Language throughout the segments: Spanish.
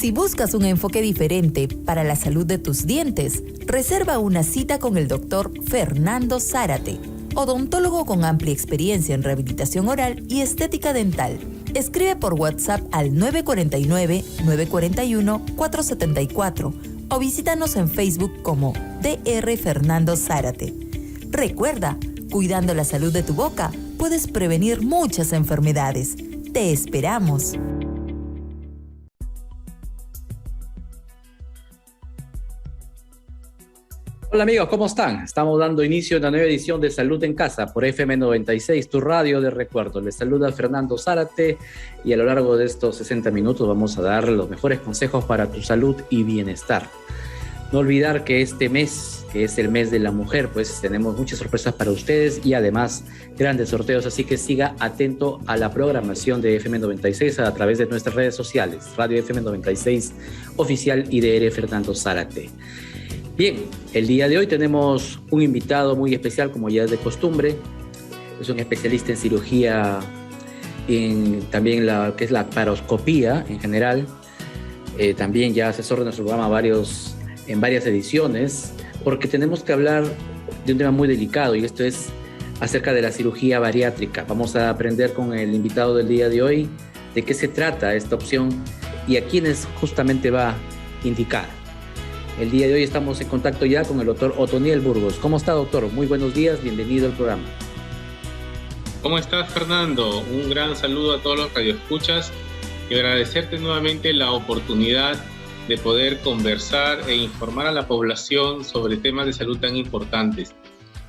Si buscas un enfoque diferente para la salud de tus dientes, reserva una cita con el doctor Fernando Zárate, odontólogo con amplia experiencia en rehabilitación oral y estética dental. Escribe por WhatsApp al 949-941-474 o visítanos en Facebook como Dr. Fernando Zárate. Recuerda, cuidando la salud de tu boca, puedes prevenir muchas enfermedades. ¡Te esperamos! Hola amigos, ¿cómo están? Estamos dando inicio a una nueva edición de Salud en Casa por FM 96, tu radio de recuerdo. Les saluda Fernando Zárate y a lo largo de estos 60 minutos vamos a dar los mejores consejos para tu salud y bienestar. No olvidar que este mes, que es el mes de la mujer, pues tenemos muchas sorpresas para ustedes y además grandes sorteos, así que siga atento a la programación de FM 96 a través de nuestras redes sociales, Radio FM 96 Oficial y DR Fernando Zárate. Bien, el día de hoy tenemos un invitado muy especial, como ya es de costumbre. Es un especialista en cirugía, también que es la laparoscopía en general. También ya asesor de nuestro programa en varias ediciones, porque tenemos que hablar de un tema muy delicado y esto es acerca de la cirugía bariátrica. Vamos a aprender con el invitado del día de hoy de qué se trata esta opción y a quiénes justamente va a indicar. El día de hoy estamos en contacto ya con el doctor Otoniel Burgos. ¿Cómo está, doctor? Muy buenos días, bienvenido al programa. ¿Cómo estás, Fernando? Un gran saludo a todos los radioescuchas y agradecerte nuevamente la oportunidad de poder conversar e informar a la población sobre temas de salud tan importantes.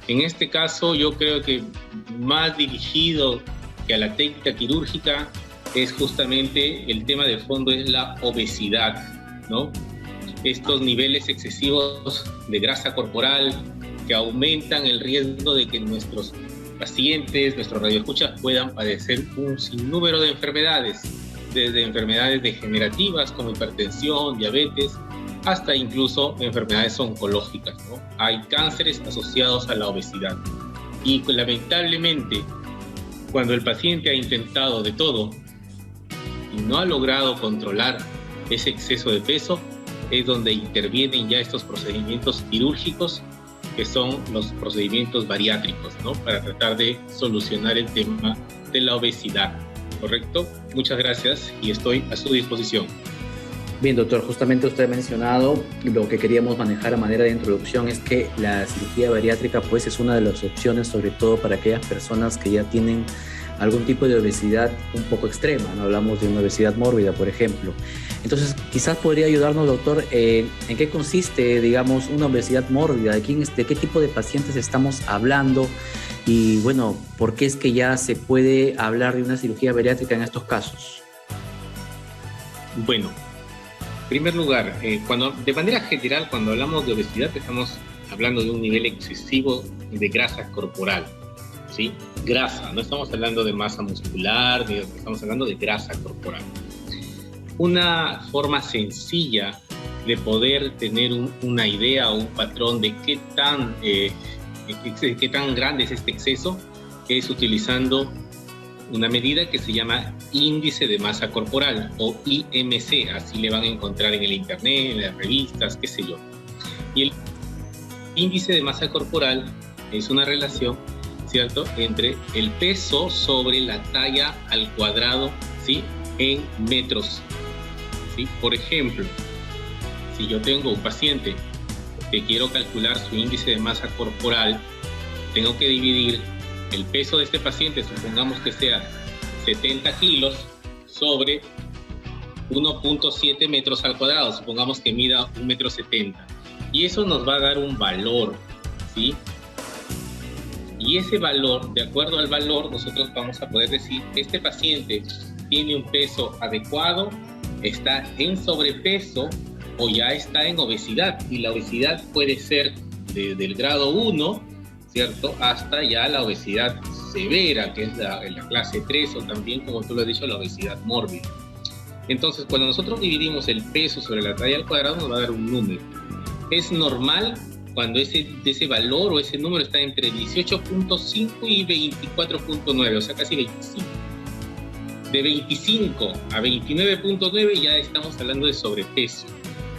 En este caso, yo creo que más dirigido que a la técnica quirúrgica es justamente el tema de fondo, es la obesidad, ¿no? Estos niveles excesivos de grasa corporal que aumentan el riesgo de que nuestros pacientes, nuestros radioescuchas puedan padecer un sinnúmero de enfermedades, desde enfermedades degenerativas como hipertensión, diabetes, hasta incluso enfermedades oncológicas, ¿no? Hay cánceres asociados a la obesidad. Y lamentablemente, cuando el paciente ha intentado de todo y no ha logrado controlar ese exceso de peso, es donde intervienen ya estos procedimientos quirúrgicos, que son los procedimientos bariátricos, ¿no? Para tratar de solucionar el tema de la obesidad, ¿correcto? Muchas gracias y estoy a su disposición. Bien, doctor, justamente usted ha mencionado, lo que queríamos manejar a manera de introducción es que la cirugía bariátrica pues es una de las opciones, sobre todo para aquellas personas que ya tienen algún tipo de obesidad un poco extrema, ¿no? Hablamos de una obesidad mórbida, por ejemplo. Entonces, quizás podría ayudarnos, doctor, en qué consiste, digamos, una obesidad mórbida, de qué tipo de pacientes estamos hablando y, bueno, por qué es que ya se puede hablar de una cirugía bariátrica en estos casos. Bueno, en primer lugar, de manera general, cuando hablamos de obesidad, estamos hablando de un nivel excesivo de grasa corporal. ¿Sí? Grasa, no estamos hablando de masa muscular, estamos hablando de grasa corporal. Una forma sencilla de poder tener una idea o un patrón de qué tan grande es este exceso es utilizando una medida que se llama índice de masa corporal o IMC, así le van a encontrar en el internet, en las revistas, qué sé yo. Y el índice de masa corporal es una relación, ¿cierto?, entre el peso sobre la talla al cuadrado, ¿sí?, en metros, ¿sí? Por ejemplo, si yo tengo un paciente que quiero calcular su índice de masa corporal, tengo que dividir el peso de este paciente, supongamos que sea 70 kilos, sobre 1.7 metros al cuadrado, supongamos que mida 1,70 m. Y eso nos va a dar un valor, ¿sí? Y ese valor, de acuerdo al valor, nosotros vamos a poder decir que este paciente tiene un peso adecuado, está en sobrepeso o ya está en obesidad. Y la obesidad puede ser desde el grado 1, ¿cierto?, hasta ya la obesidad severa, que es la clase 3, o también, como tú lo has dicho, la obesidad mórbida. Entonces, cuando nosotros dividimos el peso sobre la talla al cuadrado, nos va a dar un número. Es normal cuando ese valor o ese número está entre 18.5 y 24.9, o sea, casi 25. De 25 a 29.9 ya estamos hablando de sobrepeso.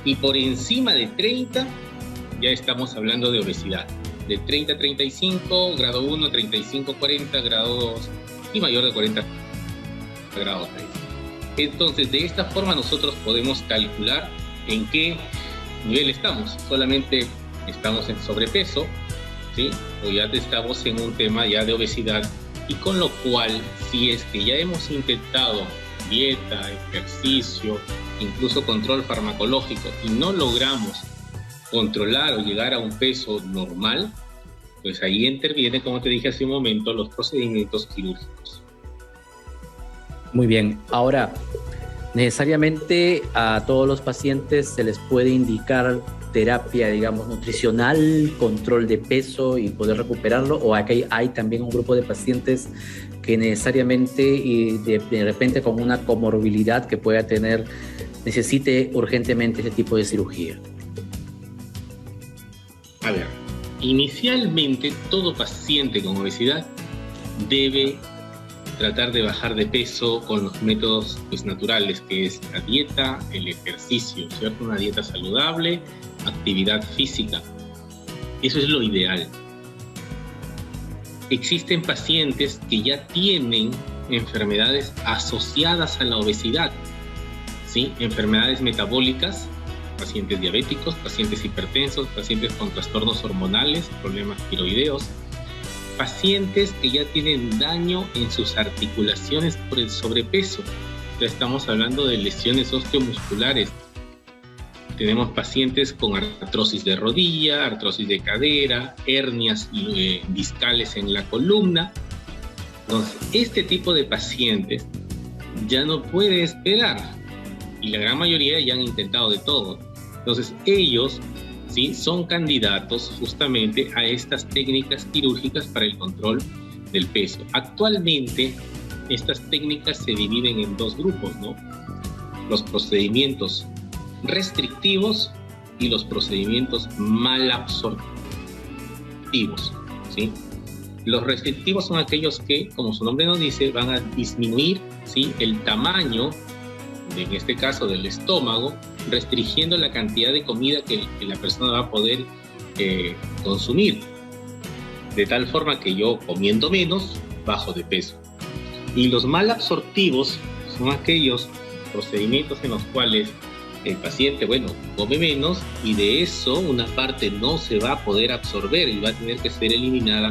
Y por encima de 30 ya estamos hablando de obesidad. De 30 a 35, grado 1, 35 a 40, grado 2 y mayor de 40 grado 3. Entonces, de esta forma nosotros podemos calcular en qué nivel estamos. Solamente estamos en sobrepeso, ¿sí? O ya estamos en un tema ya de obesidad, y con lo cual, si es que ya hemos intentado dieta, ejercicio, incluso control farmacológico, y no logramos controlar o llegar a un peso normal, pues ahí interviene, como te dije hace un momento, los procedimientos quirúrgicos. Muy bien. Ahora, necesariamente a todos los pacientes se les puede indicar terapia, digamos, nutricional, control de peso y poder recuperarlo, o aquí hay también un grupo de pacientes que necesariamente y de repente con una comorbilidad que pueda tener, necesite urgentemente ese tipo de cirugía. A ver, inicialmente todo paciente con obesidad debe tratar de bajar de peso con los métodos pues, naturales, que es la dieta, el ejercicio, ¿cierto? Una dieta saludable, actividad física. Eso es lo ideal. Existen pacientes que ya tienen enfermedades asociadas a la obesidad, ¿sí? Enfermedades metabólicas, pacientes diabéticos, pacientes hipertensos, pacientes con trastornos hormonales, problemas tiroideos, pacientes que ya tienen daño en sus articulaciones por el sobrepeso. Ya estamos hablando de lesiones osteomusculares. Tenemos pacientes con artrosis de rodilla, artrosis de cadera, hernias discales en la columna. Entonces, este tipo de pacientes ya no puede esperar, y la gran mayoría ya han intentado de todo. Entonces, ellos ¿sí? son candidatos justamente a estas técnicas quirúrgicas para el control del peso. Actualmente, estas técnicas se dividen en dos grupos, ¿no? Los procedimientos restrictivos y los procedimientos malabsortivos, ¿sí? Los restrictivos son aquellos que, como su nombre nos dice, van a disminuir, ¿sí? el tamaño, en este caso del estómago, restringiendo la cantidad de comida que la persona va a poder consumir, de tal forma que yo, comiendo menos, bajo de peso. Y los malabsortivos son aquellos procedimientos en los cuales el paciente, come menos, y de eso una parte no se va a poder absorber y va a tener que ser eliminada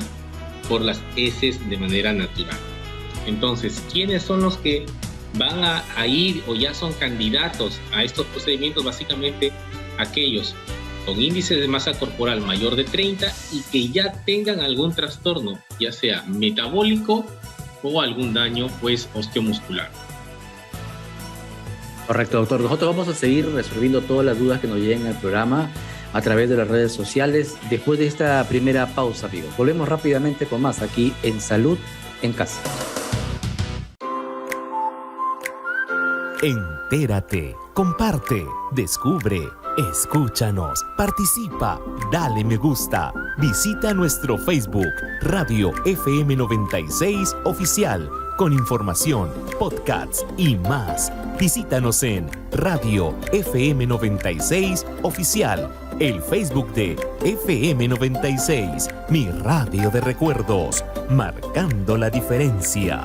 por las heces de manera natural. Entonces, ¿quiénes son los que van a ir o ya son candidatos a estos procedimientos? Básicamente aquellos con índice de masa corporal mayor de 30 y que ya tengan algún trastorno, ya sea metabólico o algún daño osteomuscular. Correcto, doctor. Nosotros vamos a seguir resolviendo todas las dudas que nos lleguen al programa a través de las redes sociales después de esta primera pausa, amigos. Volvemos rápidamente con más aquí en Salud en Casa. Entérate, comparte, descubre, escúchanos, participa, dale me gusta. Visita nuestro Facebook, Radio FM 96 Oficial, con información, podcasts y más. Visítanos en Radio FM 96 Oficial, el Facebook de FM 96, mi radio de recuerdos, marcando la diferencia.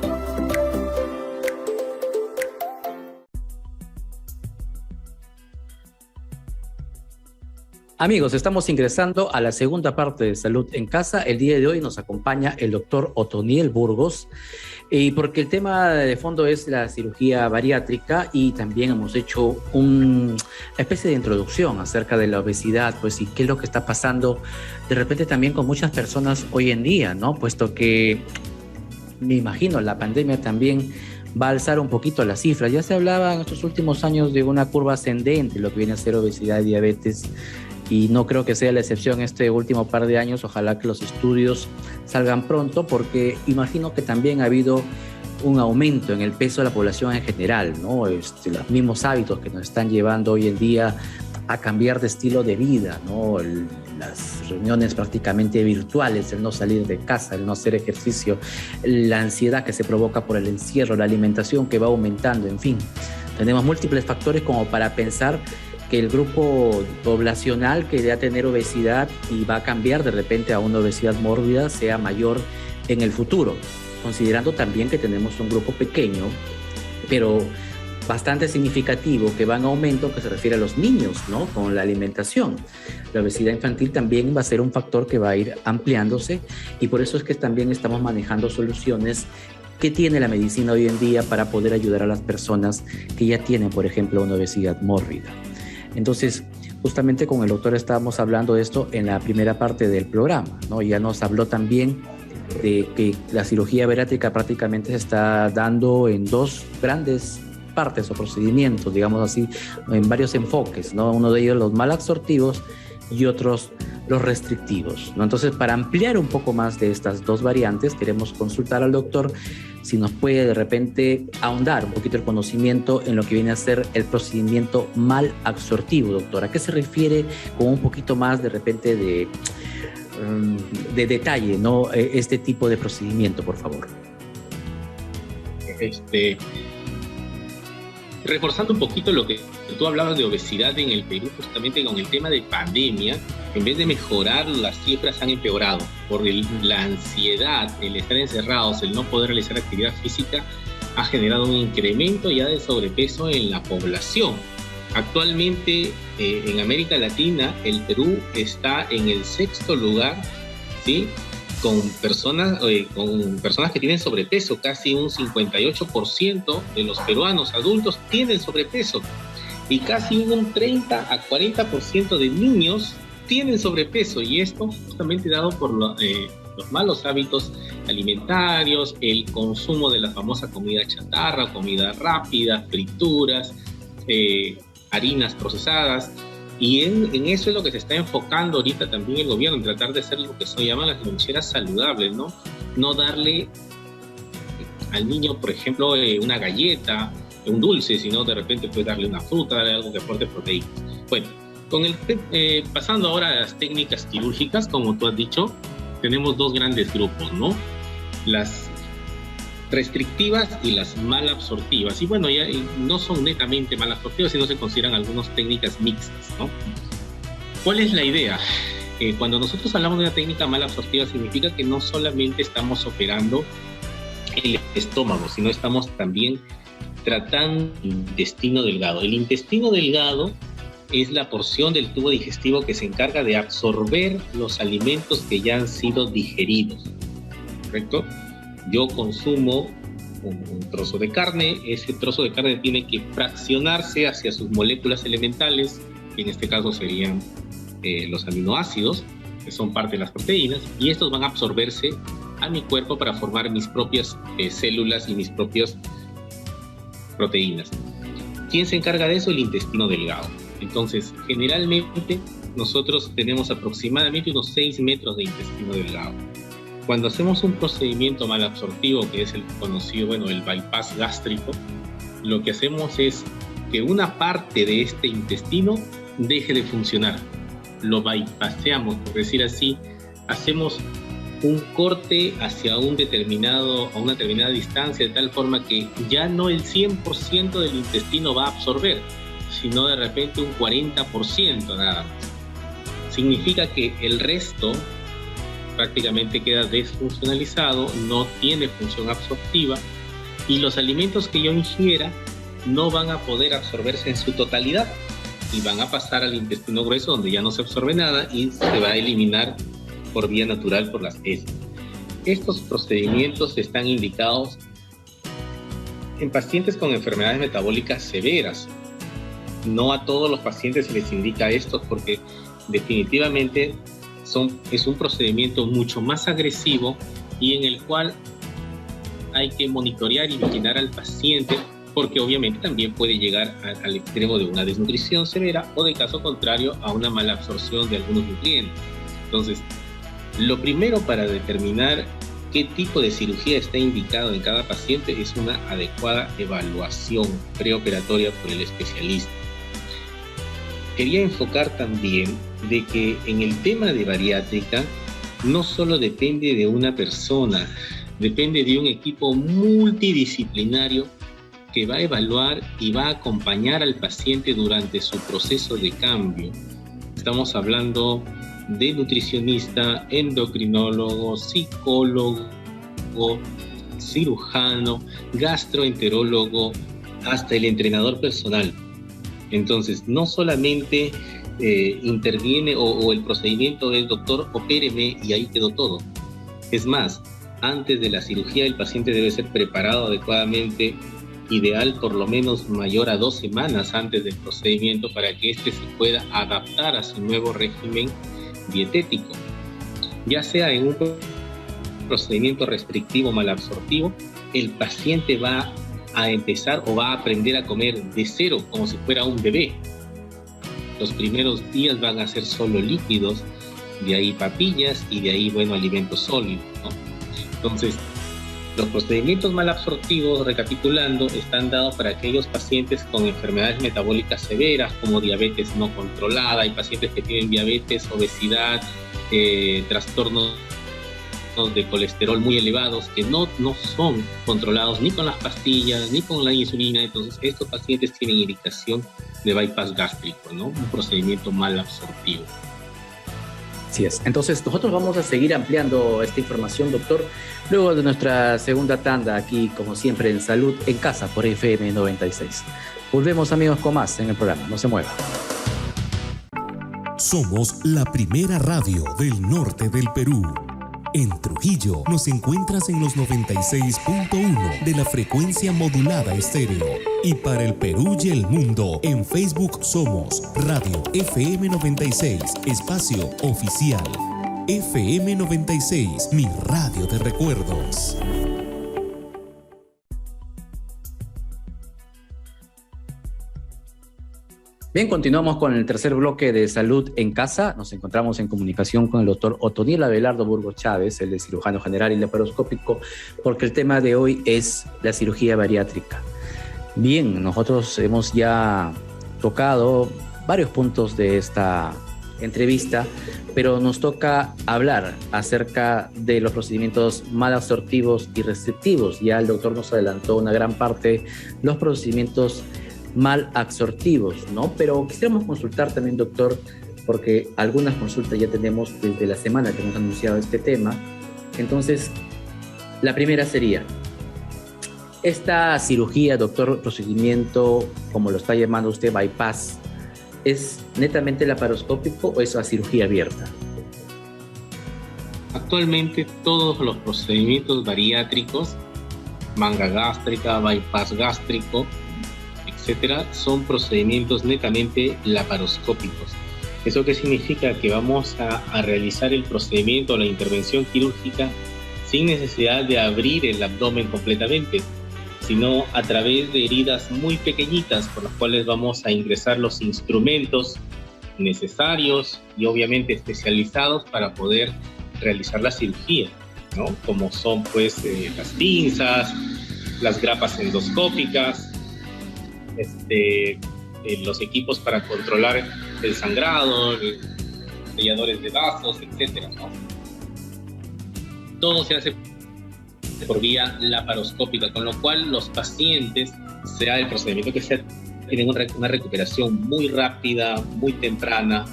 Amigos, estamos ingresando a la segunda parte de Salud en Casa. El día de hoy nos acompaña el doctor Otoniel Burgos, porque el tema de fondo es la cirugía bariátrica, y también hemos hecho una especie de introducción acerca de la obesidad, y qué es lo que está pasando de repente también con muchas personas hoy en día, ¿no? Puesto que me imagino la pandemia también va a alzar un poquito las cifras. Ya se hablaba en estos últimos años de una curva ascendente, lo que viene a ser obesidad y diabetes, y no creo que sea la excepción este último par de años. Ojalá que los estudios salgan pronto, porque imagino que también ha habido un aumento en el peso de la población en general, ¿no? Los mismos hábitos que nos están llevando hoy en día a cambiar de estilo de vida, ¿no? las reuniones prácticamente virtuales, el no salir de casa, el no hacer ejercicio, la ansiedad que se provoca por el encierro, la alimentación que va aumentando, en fin. Tenemos múltiples factores como para pensar que el grupo poblacional que va a tener obesidad y va a cambiar de repente a una obesidad mórbida sea mayor en el futuro, considerando también que tenemos un grupo pequeño, pero bastante significativo, que va en aumento, que se refiere a los niños, ¿no? Con la alimentación. La obesidad infantil también va a ser un factor que va a ir ampliándose, y por eso es que también estamos manejando soluciones que tiene la medicina hoy en día para poder ayudar a las personas que ya tienen, por ejemplo, una obesidad mórbida. Entonces, justamente con el doctor estábamos hablando de esto en la primera parte del programa, ¿no? Ya nos habló también de que la cirugía bariátrica prácticamente se está dando en dos grandes partes o procedimientos, digamos así, en varios enfoques, ¿no? Uno de ellos los malabsortivos y otros los restrictivos, ¿no? Entonces, para ampliar un poco más de estas dos variantes, queremos consultar al doctor si nos puede de repente ahondar un poquito el conocimiento en lo que viene a ser el procedimiento malabsortivo, doctor. ¿A qué se refiere con un poquito más de repente de detalle, ¿no? Este tipo de procedimiento, por favor? Reforzando un poquito lo que tú hablabas de obesidad en el Perú, justamente con el tema de pandemia, en vez de mejorar, las cifras han empeorado por la ansiedad, el estar encerrados, el no poder realizar actividad física, ha generado un incremento ya de sobrepeso en la población. Actualmente en América Latina, el Perú está en el 6º lugar, ¿sí? Con personas que tienen sobrepeso. Casi un 58% de los peruanos adultos tienen sobrepeso, y casi un 30 a 40% de niños tienen sobrepeso, y esto justamente dado por los malos hábitos alimentarios, el consumo de la famosa comida chatarra, comida rápida, frituras, harinas procesadas. Y en eso es lo que se está enfocando ahorita también el gobierno, en tratar de hacer lo que se llaman las loncheras saludables, ¿no? No darle al niño, por ejemplo, una galleta, un dulce, sino de repente puede darle una fruta, darle algo que aporte proteínas. Bueno, pasando ahora a las técnicas quirúrgicas, como tú has dicho, tenemos dos grandes grupos, ¿no? Las restrictivas y las malabsortivas. Y bueno, ya no son netamente malabsortivas, sino se consideran algunas técnicas mixtas, ¿no? ¿Cuál es la idea? Cuando nosotros hablamos de una técnica malabsortiva, significa que no solamente estamos operando el estómago, sino estamos también tratando el intestino delgado. El intestino delgado es la porción del tubo digestivo que se encarga de absorber los alimentos que ya han sido digeridos, ¿correcto? Yo consumo un trozo de carne, ese trozo de carne tiene que fraccionarse hacia sus moléculas elementales, que en este caso serían los aminoácidos, que son parte de las proteínas, y estos van a absorberse a mi cuerpo para formar mis propias células y mis propias proteínas. ¿Quién se encarga de eso? El intestino delgado. Entonces, generalmente nosotros tenemos aproximadamente unos 6 metros de intestino delgado. Cuando hacemos un procedimiento malabsortivo, que es el conocido, el bypass gástrico, lo que hacemos es que una parte de este intestino deje de funcionar. Lo bypasseamos, por decir así, hacemos un corte hacia una determinada distancia, de tal forma que ya no el 100% del intestino va a absorber, sino de repente un 40% nada más. Significa que el resto prácticamente queda desfuncionalizado, no tiene función absortiva, y los alimentos que yo ingiera no van a poder absorberse en su totalidad y van a pasar al intestino grueso, donde ya no se absorbe nada y se va a eliminar por vía natural por las heces. Estos procedimientos están indicados en pacientes con enfermedades metabólicas severas. No a todos los pacientes se les indica esto, porque definitivamente es un procedimiento mucho más agresivo y en el cual hay que monitorear y vigilar al paciente, porque obviamente también puede llegar al extremo de una desnutrición severa o, de caso contrario, a una mala absorción de algunos nutrientes. Entonces, lo primero para determinar qué tipo de cirugía está indicado en cada paciente es una adecuada evaluación preoperatoria por el especialista. quería enfocar también de que en el tema de bariátrica no solo depende de una persona, depende de un equipo multidisciplinario que va a evaluar y va a acompañar al paciente durante su proceso de cambio. Estamos hablando de nutricionista, endocrinólogo, psicólogo, cirujano, gastroenterólogo, hasta el entrenador personal. Entonces, no solamente interviene o el procedimiento del doctor, opéreme y ahí quedó todo. Es más, antes de la cirugía el paciente debe ser preparado adecuadamente, ideal por lo menos mayor a 2 semanas antes del procedimiento para que éste se pueda adaptar a su nuevo régimen dietético, ya sea en un procedimiento restrictivo malabsortivo. El paciente va a empezar o va a aprender a comer de cero como si fuera un bebé. Los primeros días van a ser solo líquidos, de ahí papillas y de ahí, alimentos sólidos, ¿no? Entonces, los procedimientos malabsortivos, recapitulando, están dados para aquellos pacientes con enfermedades metabólicas severas como diabetes no controlada. Hay pacientes que tienen diabetes, obesidad, trastornos de colesterol muy elevados que no son controlados ni con las pastillas ni con la insulina. Entonces estos pacientes tienen indicación de bypass gástrico, ¿no? Un procedimiento malabsortivo. Así es. Entonces nosotros vamos a seguir ampliando esta información, doctor, luego de nuestra segunda tanda aquí, como siempre, en Salud en Casa por FM 96. Volvemos, amigos, con más en el programa. No se mueva. Somos la primera radio del norte del Perú. En Trujillo nos encuentras en los 96.1 de la frecuencia modulada estéreo. Y para el Perú y el mundo, en Facebook somos Radio FM 96, espacio oficial. FM 96, mi radio de recuerdos. Bien, continuamos con el tercer bloque de Salud en Casa. Nos encontramos en comunicación con el doctor Otoniel Abelardo Burgos Chávez, el de cirujano general y laparoscópico, porque el tema de hoy es la cirugía bariátrica. Bien, nosotros hemos ya tocado varios puntos de esta entrevista, pero nos toca hablar acerca de los procedimientos malabsortivos y restrictivos. Ya el doctor nos adelantó una gran parte, los procedimientos malabsortivos, ¿no? Pero quisiéramos consultar también, doctor, porque algunas consultas ya tenemos desde la semana que hemos anunciado este tema. Entonces, la primera sería, esta cirugía, doctor, procedimiento, como lo está llamando usted, bypass, ¿es netamente laparoscópico o es a cirugía abierta? Actualmente todos los procedimientos bariátricos, manga gástrica, bypass gástrico, etcétera, son procedimientos netamente laparoscópicos. ¿Eso qué significa? Que vamos a realizar el procedimiento o la intervención quirúrgica sin necesidad de abrir el abdomen completamente, sino a través de heridas muy pequeñitas por las cuales vamos a ingresar los instrumentos necesarios y obviamente especializados para poder realizar la cirugía, ¿no? Como son las pinzas, las grapas endoscópicas, los equipos para controlar el sangrado, selladores de vasos, etcétera, ¿no? Todo se hace por vía laparoscópica, con lo cual los pacientes, sea el procedimiento que sea, tienen una recuperación muy rápida, muy temprana.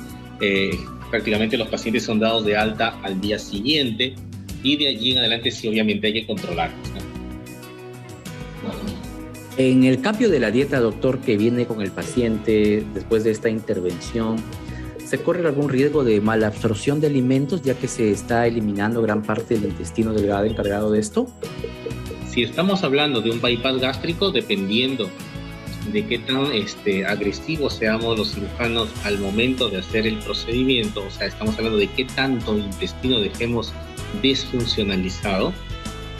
Prácticamente los pacientes son dados de alta al día siguiente y de allí en adelante sí, obviamente hay que controlarlos, ¿no? En el cambio de la dieta, doctor, que viene con el paciente después de esta intervención, ¿se corre algún riesgo de malabsorción de alimentos ya que se está eliminando gran parte del intestino delgado encargado de esto? Si estamos hablando de un bypass gástrico, dependiendo de qué tan agresivos seamos los cirujanos al momento de hacer el procedimiento, o sea, estamos hablando de qué tanto intestino dejemos desfuncionalizado,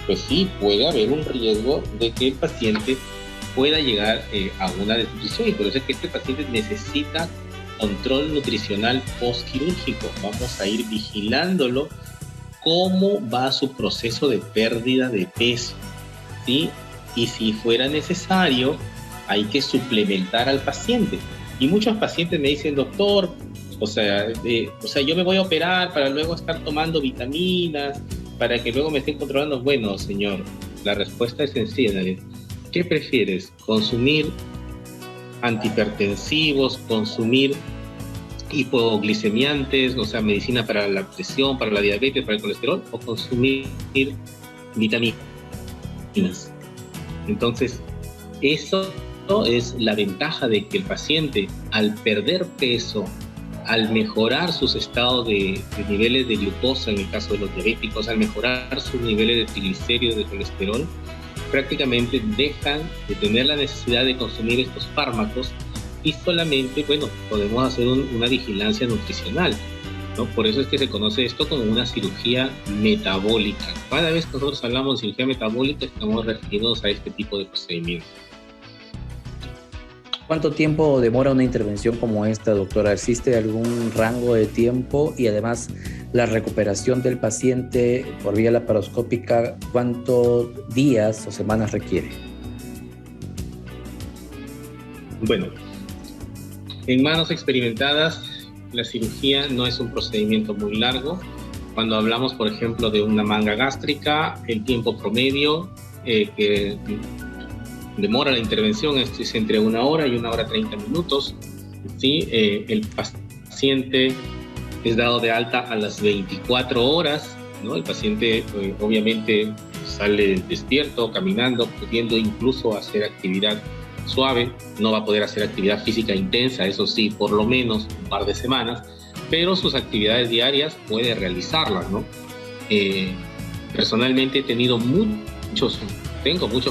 pues sí puede haber un riesgo de que el paciente pueda llegar a una desnutrición, y por eso es que este paciente necesita control nutricional postquirúrgico. Vamos a ir vigilándolo cómo va su proceso de pérdida de peso, ¿sí? Y si fuera necesario, hay que suplementar al paciente. Y muchos pacientes me dicen, doctor, o sea, yo me voy a operar para luego estar tomando vitaminas, para que luego me estén controlando. Bueno, señor, la respuesta es sencilla. ¿Qué prefieres? ¿Consumir antihipertensivos, consumir hipoglicemiantes, o sea, medicina para la presión, para la diabetes, para el colesterol, o consumir vitaminas? Entonces, eso es la ventaja de que el paciente, al perder peso, al mejorar sus estados de niveles de glucosa, en el caso de los diabéticos, al mejorar sus niveles de triglicéridos, de colesterol, prácticamente dejan de tener la necesidad de consumir estos fármacos y solamente, bueno, podemos hacer una vigilancia nutricional, ¿no? Por eso es que se conoce esto como una cirugía metabólica. Cada vez que nosotros hablamos de cirugía metabólica, estamos refiriéndonos a este tipo de procedimientos. ¿Cuánto tiempo demora una intervención como esta, doctora? ¿Existe algún rango de tiempo? Y además, la recuperación del paciente por vía laparoscópica, ¿cuántos días o semanas requiere? Bueno, en manos experimentadas, la cirugía no es un procedimiento muy largo. Cuando hablamos, por ejemplo, de una manga gástrica, el tiempo promedio que demora la intervención es entre 1 hora y 1 hora 30 minutos. ¿Sí? El paciente es dado de alta a las 24 horas, ¿no? El paciente obviamente sale despierto, caminando, pudiendo incluso hacer actividad suave. No va a poder hacer actividad física intensa, eso sí, por lo menos un par de semanas, pero sus actividades diarias puede realizarlas, ¿no? Personalmente tengo muchos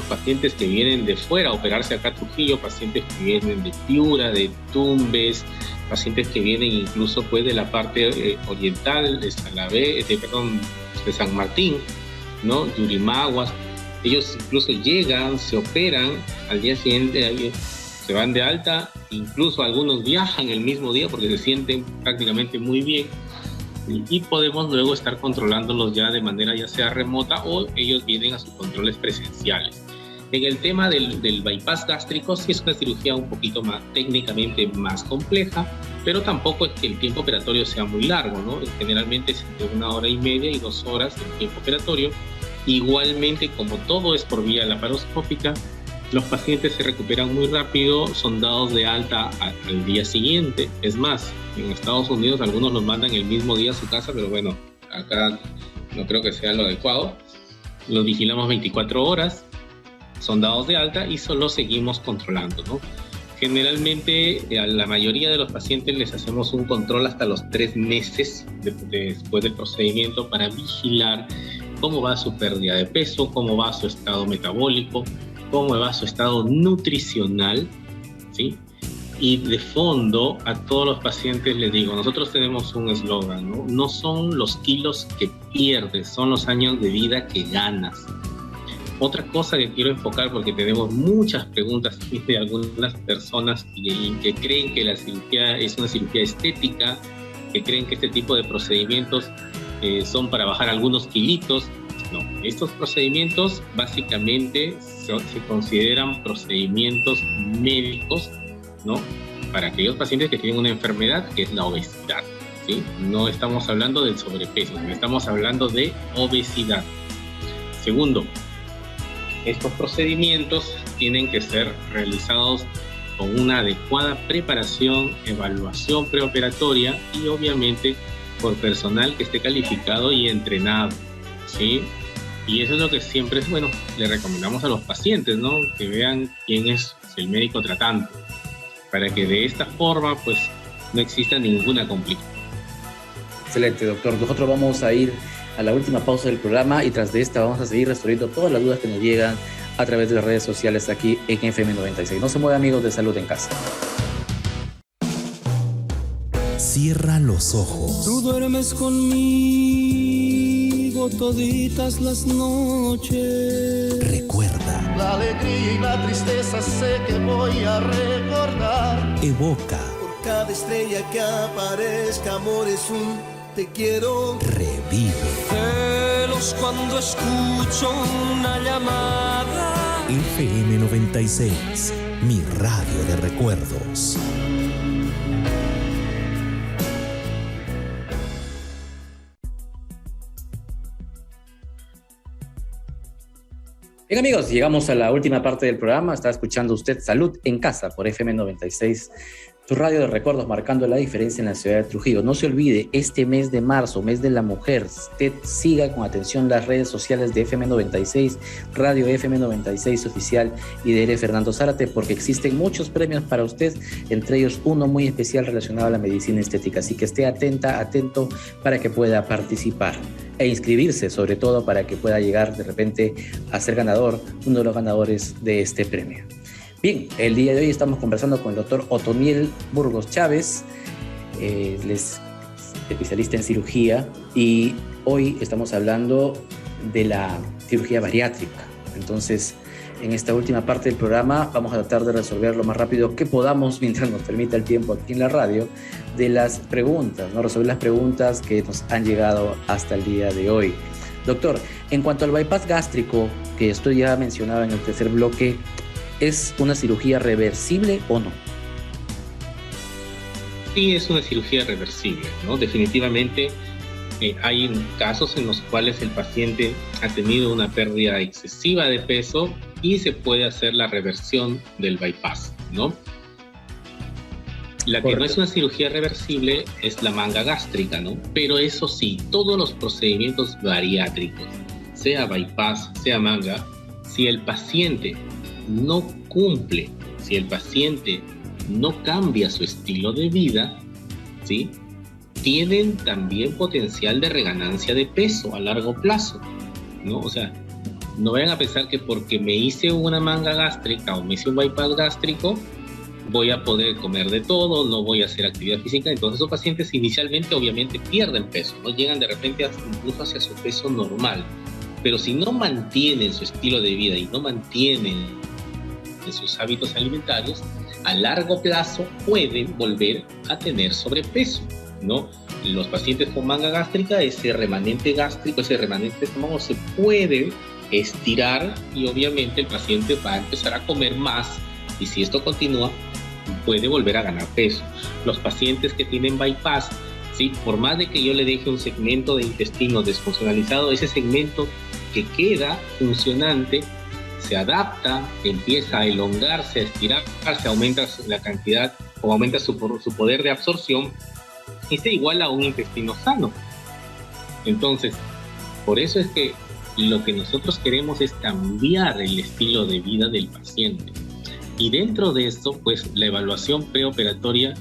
pacientes que vienen de fuera a operarse acá a Trujillo, pacientes que vienen de Piura, de Tumbes, pacientes que vienen incluso pues de la parte oriental de San Martín, ¿no? Yurimaguas. Ellos incluso llegan, se operan, al día siguiente se van de alta, incluso algunos viajan el mismo día porque se sienten prácticamente muy bien, y podemos luego estar controlándolos ya de manera ya sea remota o ellos vienen a sus controles presenciales. En el tema del bypass gástrico sí es una cirugía un poquito más técnicamente más compleja, pero tampoco es que el tiempo operatorio sea muy largo, ¿no? Generalmente es entre 1 hora y media y 2 horas el tiempo operatorio. Igualmente, como todo es por vía laparoscópica, los pacientes se recuperan muy rápido, son dados de alta al día siguiente. Es más, en Estados Unidos algunos los mandan el mismo día a su casa, pero bueno, acá no creo que sea lo adecuado. Los vigilamos 24 horas, son dados de alta y solo seguimos controlando, ¿no? Generalmente a la mayoría de los pacientes les hacemos un control hasta los 3 meses después del procedimiento para vigilar cómo va su pérdida de peso, cómo va su estado metabólico, cómo va su estado nutricional, ¿sí? Y de fondo a todos los pacientes les digo, nosotros tenemos un eslogan, ¿no? No son los kilos que pierdes, son los años de vida que ganas. Otra cosa que quiero enfocar, porque tenemos muchas preguntas de algunas personas que creen que la cirugía es una cirugía estética, que creen que este tipo de procedimientos son para bajar algunos kilitos. No, estos procedimientos básicamente se consideran procedimientos médicos, ¿no? Para aquellos pacientes que tienen una enfermedad que es la obesidad, ¿sí? No estamos hablando del sobrepeso, estamos hablando de obesidad. Segundo, estos procedimientos tienen que ser realizados con una adecuada preparación, evaluación preoperatoria y obviamente por personal que esté calificado y entrenado, ¿sí? Y eso es lo que siempre es bueno, le recomendamos a los pacientes, ¿no? Que vean quién es el médico tratante, para que de esta forma pues no exista ninguna complicación. Excelente, doctor. Nosotros vamos a ir a la última pausa del programa y tras de esta vamos a seguir resolviendo todas las dudas que nos llegan a través de las redes sociales aquí en FM 96. No se muevan, amigos de Salud en Casa. Cierra los ojos. Tú duermes conmigo toditas las noches. Recuerda. La alegría y la tristeza sé que voy a recordar. Evoca. Por cada estrella que aparezca, amor, es un te quiero. Revive. Celos cuando escucho una llamada. FM 96, mi radio de recuerdos. Bien, amigos, llegamos a la última parte del programa. Está escuchando usted Salud en Casa por FM 96, tu radio de recuerdos, marcando la diferencia en la ciudad de Trujillo. No se olvide, este mes de marzo, mes de la mujer, usted siga con atención las redes sociales de FM 96, Radio FM 96 Oficial y de Fernando Zárate, porque existen muchos premios para usted, entre ellos uno muy especial relacionado a la medicina estética. Así que esté atento para que pueda participar e inscribirse, sobre todo para que pueda llegar de repente a ser ganador, uno de los ganadores de este premio. Bien, el día de hoy estamos conversando con el doctor Otoniel Burgos Chávez, él es especialista en cirugía, y hoy estamos hablando de la cirugía bariátrica. Entonces, en esta última parte del programa vamos a tratar de resolver lo más rápido que podamos, mientras nos permita el tiempo aquí en la radio, de las preguntas, ¿no? Resolver las preguntas que nos han llegado hasta el día de hoy. Doctor, en cuanto al bypass gástrico, que esto ya mencionaba en el tercer bloque, ¿es una cirugía reversible o no? Sí, es una cirugía reversible, ¿no? Definitivamente hay casos en los cuales el paciente ha tenido una pérdida excesiva de peso y se puede hacer la reversión del bypass, ¿no? La que no es una cirugía reversible es la manga gástrica, ¿no? Pero eso sí, todos los procedimientos bariátricos, sea bypass, sea manga, si el paciente no cumple, si el paciente no cambia su estilo de vida, ¿sí?, tienen también potencial de reganancia de peso a largo plazo, ¿no? O sea, no vayan a pensar que porque me hice una manga gástrica o me hice un bypass gástrico voy a poder comer de todo, no voy a hacer actividad física. Entonces esos pacientes inicialmente obviamente pierden peso, no llegan de repente incluso hacia su peso normal, pero si no mantienen su estilo de vida y no mantienen sus hábitos alimentarios, a largo plazo pueden volver a tener sobrepeso, ¿no? Los pacientes con manga gástrica, ese remanente gástrico, ese remanente de estómago se puede estirar y obviamente el paciente va a empezar a comer más, y si esto continúa puede volver a ganar peso. Los pacientes que tienen bypass, ¿sí?, por más de que yo le deje un segmento de intestino desfuncionalizado, ese segmento que queda funcionante se adapta, empieza a elongarse, a estirarse, aumenta la cantidad o aumenta su poder de absorción y se iguala a un intestino sano. Entonces, por eso es que lo que nosotros queremos es cambiar el estilo de vida del paciente. Y dentro de esto, pues la evaluación preoperatoria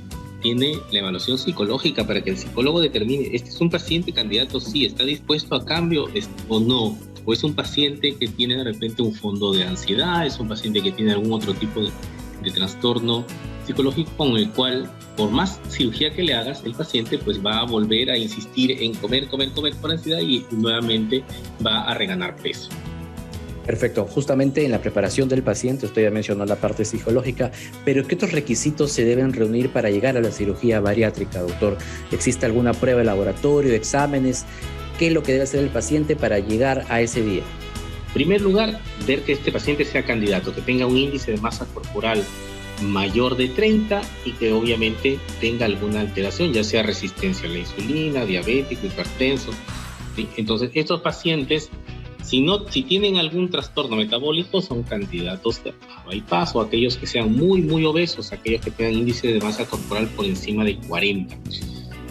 tiene la evaluación psicológica para que el psicólogo determine, ¿este es un paciente candidato? Sí, ¿está dispuesto a cambio o no? ¿O es un paciente que tiene de repente un fondo de ansiedad? ¿Es un paciente que tiene algún otro tipo de trastorno psicológico con el cual, por más cirugía que le hagas, el paciente pues va a volver a insistir en comer por ansiedad y nuevamente va a reganar peso? Perfecto. Justamente en la preparación del paciente, usted ya mencionó la parte psicológica, pero ¿qué otros requisitos se deben reunir para llegar a la cirugía bariátrica, doctor? ¿Existe alguna prueba de laboratorio, exámenes? ¿Qué es lo que debe hacer el paciente para llegar a ese día? En primer lugar, ver que este paciente sea candidato, que tenga un índice de masa corporal mayor de 30 y que obviamente tenga alguna alteración, ya sea resistencia a la insulina, diabético, hipertenso, ¿sí? Entonces, estos pacientes, si tienen algún trastorno metabólico, son candidatos a bypass, o aquellos que sean muy obesos, aquellos que tengan índice de masa corporal por encima de 40.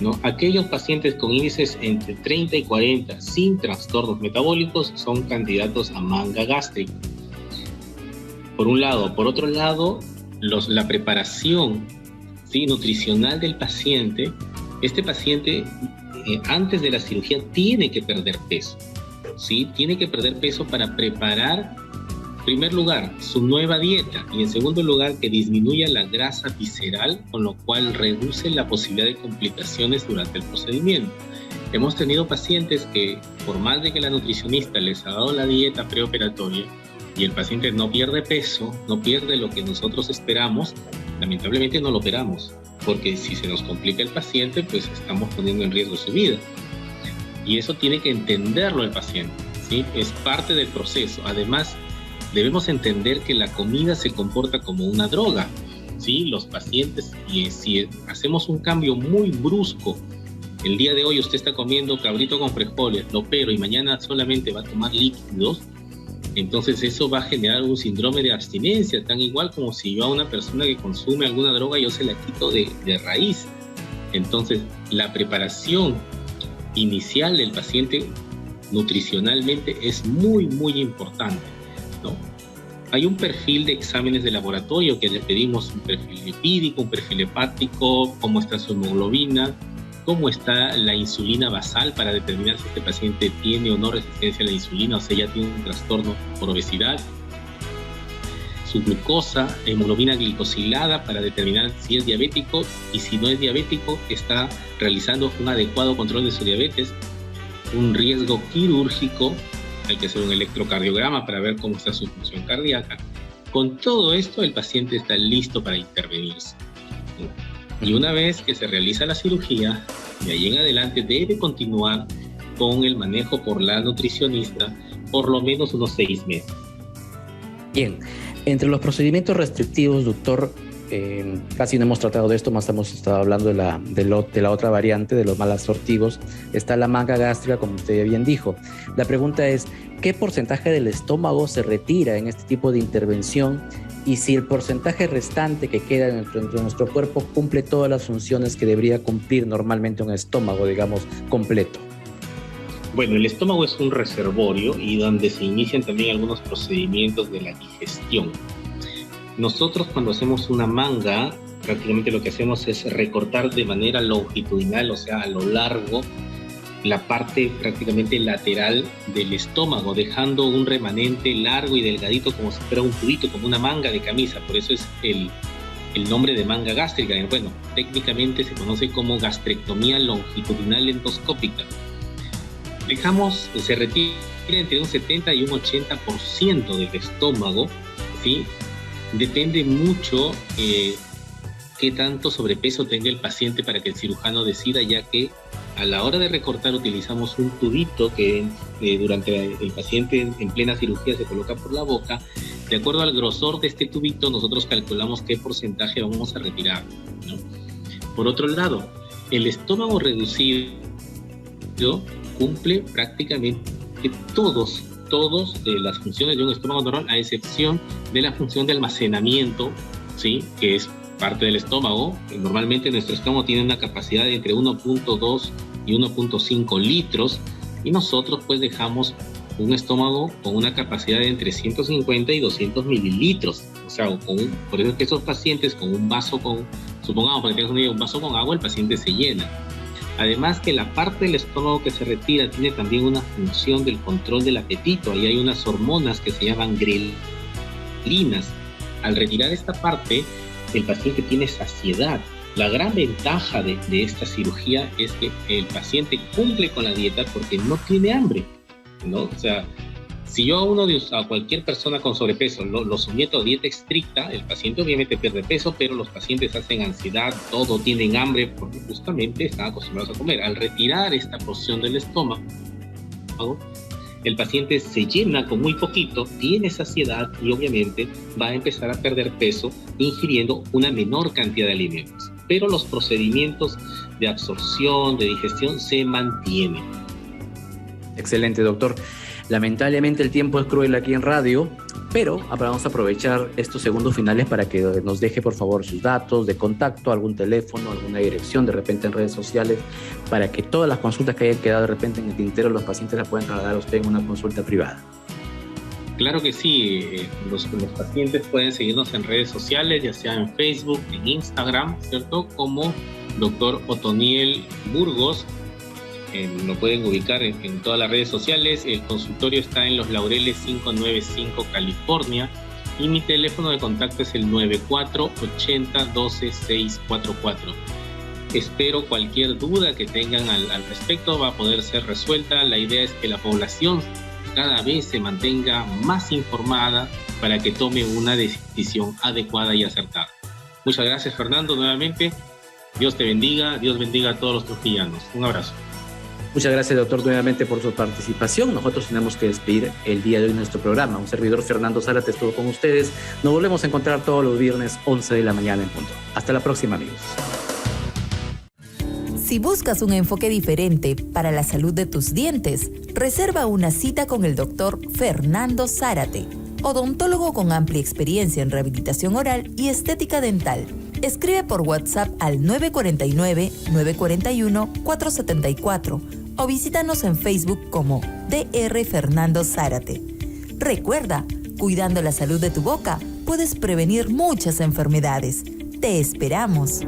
¿No? Aquellos pacientes con índices entre 30 y 40 sin trastornos metabólicos son candidatos a manga gástrica. Por un lado. Por otro lado, la preparación, ¿sí?, nutricional del paciente. Este paciente antes de la cirugía tiene que perder peso, ¿sí? Tiene que perder peso para preparar, en primer lugar, su nueva dieta, y en segundo lugar, que disminuya la grasa visceral, con lo cual reduce la posibilidad de complicaciones durante el procedimiento. Hemos tenido pacientes que, por más de que la nutricionista les ha dado la dieta preoperatoria y el paciente no pierde peso, no pierde lo que nosotros esperamos, lamentablemente no lo operamos, porque si se nos complica el paciente, pues estamos poniendo en riesgo su vida. Y eso tiene que entenderlo el paciente, ¿sí? Es parte del proceso. Además, debemos entender que la comida se comporta como una droga, ¿sí? Los pacientes, y si hacemos un cambio muy brusco, el día de hoy usted está comiendo cabrito con frijoles, lo opero y mañana solamente va a tomar líquidos, Entonces eso va a generar un síndrome de abstinencia, tan igual como si yo a una persona que consume alguna droga yo se la quito de raíz. Entonces la preparación inicial del paciente nutricionalmente es muy, muy importante, ¿no? Hay un perfil de exámenes de laboratorio que le pedimos, un perfil lipídico, un perfil hepático, cómo está su hemoglobina, cómo está la insulina basal para determinar si este paciente tiene o no resistencia a la insulina, o sea, ya tiene un trastorno por obesidad. Su glucosa, hemoglobina glicosilada para determinar si es diabético, y si no es diabético, está realizando un adecuado control de su diabetes. Un riesgo quirúrgico, hay que hacer un electrocardiograma para ver cómo está su función cardíaca. Con todo esto, el paciente está listo para intervenirse. Y una vez que se realiza la cirugía, de ahí en adelante debe continuar con el manejo por la nutricionista por lo menos unos 6 meses. Bien, entre los procedimientos restrictivos, doctor, casi no hemos tratado de esto, más hemos estado hablando de la otra variante, de los malabsortivos. Está la manga gástrica, como usted bien dijo. La pregunta es, ¿qué porcentaje del estómago se retira en este tipo de intervención? Y si el porcentaje restante que queda dentro de nuestro cuerpo cumple todas las funciones que debería cumplir normalmente un estómago, digamos, completo. Bueno, el estómago es un reservorio y donde se inician también algunos procedimientos de la digestión. Nosotros cuando hacemos una manga, prácticamente lo que hacemos es recortar de manera longitudinal, o sea, a lo largo, la parte prácticamente lateral del estómago, dejando un remanente largo y delgadito como si fuera un tubito, como una manga de camisa. Por eso es el nombre de manga gástrica. Bueno, técnicamente se conoce como gastrectomía longitudinal endoscópica. Se retira entre un 70 y un 80% del estómago, ¿sí? Depende mucho qué tanto sobrepeso tenga el paciente para que el cirujano decida, ya que a la hora de recortar utilizamos un tubito que durante el paciente en plena cirugía se coloca por la boca. De acuerdo al grosor de este tubito, nosotros calculamos qué porcentaje vamos a retirar, ¿no? Por otro lado, el estómago reducido cumple prácticamente todos de las funciones de un estómago normal, a excepción de la función de almacenamiento, ¿sí? Que es parte del estómago. Normalmente nuestro estómago tiene una capacidad de entre 1.2 y 1.5 litros y nosotros pues dejamos un estómago con una capacidad de entre 150 y 200 mililitros. O sea, por eso es que esos pacientes con un vaso supongamos que tengan un vaso con agua, el paciente se llena. Además que la parte del estómago que se retira tiene también una función del control del apetito. Ahí hay unas hormonas que se llaman grelinas. Al retirar esta parte, el paciente tiene saciedad. La gran ventaja de esta cirugía es que el paciente cumple con la dieta porque no tiene hambre, ¿no? O sea, si yo a cualquier persona con sobrepeso lo someto a dieta estricta, el paciente obviamente pierde peso, pero los pacientes hacen ansiedad, tienen hambre porque justamente están acostumbrados a comer. Al retirar esta porción del estómago, el paciente se llena con muy poquito, tiene saciedad y obviamente va a empezar a perder peso ingiriendo una menor cantidad de alimentos. Pero los procedimientos de absorción, de digestión se mantienen. Excelente, doctor. Lamentablemente el tiempo es cruel aquí en radio, pero vamos a aprovechar estos segundos finales para que nos deje por favor sus datos de contacto, algún teléfono, alguna dirección, de repente en redes sociales, para que todas las consultas que hayan quedado de repente en el tintero los pacientes las puedan trasladar a usted en una consulta privada. Claro que sí, los pacientes pueden seguirnos en redes sociales, ya sea en Facebook, en Instagram, ¿cierto? Como Dr. Otoniel Burgos. Lo pueden ubicar en todas las redes sociales. El consultorio está en Los Laureles 595, California. Y mi teléfono de contacto es el 94-80-12-644. Espero cualquier duda que tengan al respecto va a poder ser resuelta. La idea es que la población cada vez se mantenga más informada para que tome una decisión adecuada y acertada. Muchas gracias, Fernando, nuevamente. Dios te bendiga, Dios bendiga a todos los trujillanos. Un abrazo. Muchas gracias, doctor, nuevamente por su participación. Nosotros tenemos que despedir el día de hoy nuestro programa. Un servidor, Fernando Zárate, estuvo con ustedes. Nos volvemos a encontrar todos los viernes, 11 de la mañana en punto. Hasta la próxima, amigos. Si buscas un enfoque diferente para la salud de tus dientes, reserva una cita con el Dr. Fernando Zárate, odontólogo con amplia experiencia en rehabilitación oral y estética dental. Escribe por WhatsApp al 949-941-474 o visítanos en Facebook como Dr. Fernando Zárate. Recuerda, cuidando la salud de tu boca, puedes prevenir muchas enfermedades. ¡Te esperamos!